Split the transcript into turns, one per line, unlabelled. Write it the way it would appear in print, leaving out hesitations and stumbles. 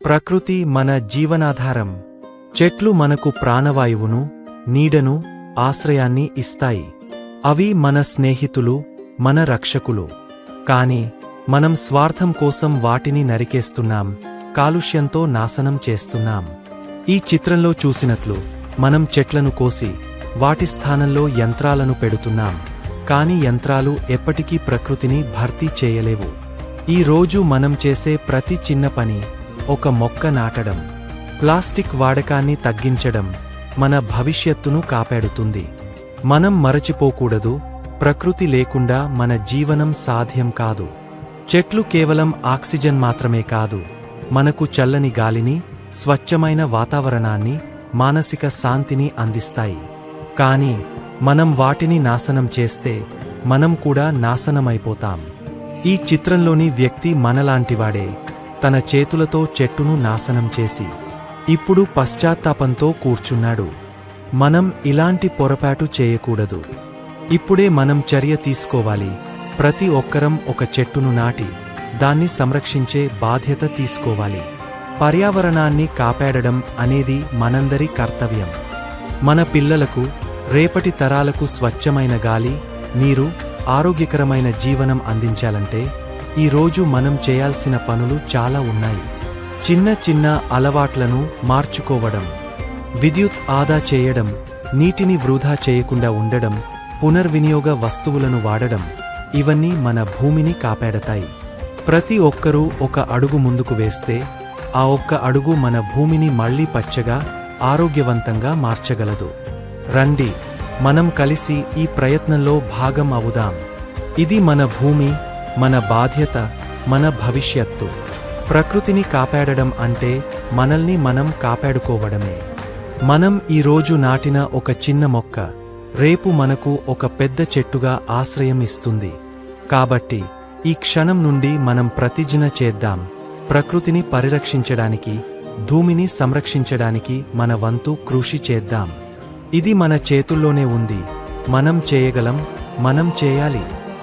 ప్రకృతి మన జీవనాధారం. చెట్లు మనకు ప్రాణవాయువును, నీడను, ఆశ్రయాన్ని ఇస్తాయి. అవి మన స్నేహితులు, మన రక్షకులు. కాని మనం స్వార్థం కోసం వాటిని నరికేస్తున్నాం, కాలుష్యంతో నాశనం చేస్తున్నాం. ఈ చిత్రంలో చూసినట్లు మనం చెట్లను కోసి వాటి స్థానంలో యంత్రాలను పెడుతున్నాం. కాని యంత్రాలు ఎప్పటికీ ప్రకృతిని భర్తీ చేయలేవు. ఈ రోజు మనం చేసే ప్రతి చిన్న పని, ఒక మొక్క నాటడం, ప్లాస్టిక్ వాడకాన్ని తగ్గించడం, మన భవిష్యత్తును కాపాడుతుంది. మనం మరచిపోకూడదు, ప్రకృతి లేకుండా మన జీవనం సాధ్యం కాదు. చెట్లు కేవలం ఆక్సిజన్ మాత్రమే కాదు, మనకు చల్లని గాలిని, స్వచ్ఛమైన వాతావరణాన్ని, మానసిక శాంతిని అందిస్తాయి. కాని మనం వాటిని నాశనం చేస్తే మనం కూడా నాశనమైపోతాం. ఈ చిత్రంలోని వ్యక్తి మనలాంటివాడే. తన చేతులతో చెట్టును నాశనం చేసి ఇప్పుడు పశ్చాత్తాపంతో కూర్చున్నాడు. మనం ఇలాంటి పొరపాటు చేయకూడదు. ఇప్పుడే మనం చర్య తీసుకోవాలి. ప్రతి ఒక్కరం ఒక చెట్టును నాటి దాన్ని సంరక్షించే బాధ్యత తీసుకోవాలి. పర్యావరణాన్ని కాపాడడం అనేది మనందరి కర్తవ్యం. మన పిల్లలకు, రేపటి తరాలకు స్వచ్ఛమైన గాలి, నీరు, ఆరోగ్యకరమైన జీవనం అందించాలంటే ఈ రోజు మనం చేయాల్సిన పనులు చాలా ఉన్నాయి. చిన్న చిన్న అలవాట్లను మార్చుకోవడం, విద్యుత్ ఆదా చేయడం, నీటిని వృధా చేయకుండా ఉండడం, పునర్వినియోగ వస్తువులను వాడడం, ఇవన్నీ మన భూమిని కాపాడతాయి. ప్రతి ఒక్కరూ ఒక అడుగు ముందుకు వేస్తే ఆ ఒక్క అడుగు మన భూమిని మళ్లీ పచ్చగా, ఆరోగ్యవంతంగా మార్చగలదు. రండి, మనం కలిసి ఈ ప్రయత్నంలో భాగం అవుదాం. ఇది మన భూమి, మన బాధ్యత, మన భవిష్యత్తు. ప్రకృతిని కాపాడడం అంటే మనల్ని మనం కాపాడుకోవడమే. మనం ఈరోజు నాటిన ఒక చిన్న మొక్క రేపు మనకు ఒక పెద్ద చెట్టుగా ఆశ్రయం ఇస్తుంది. కాబట్టి ఈ క్షణం నుండి మనం ప్రతిజ్ఞ చేద్దాం. ప్రకృతిని పరిరక్షించడానికి, భూమిని సంరక్షించడానికి మన వంతు కృషి చేద్దాం. ఇది మన చేతుల్లోనే ఉంది. మనం చేయగలం, మనం చేయాలి.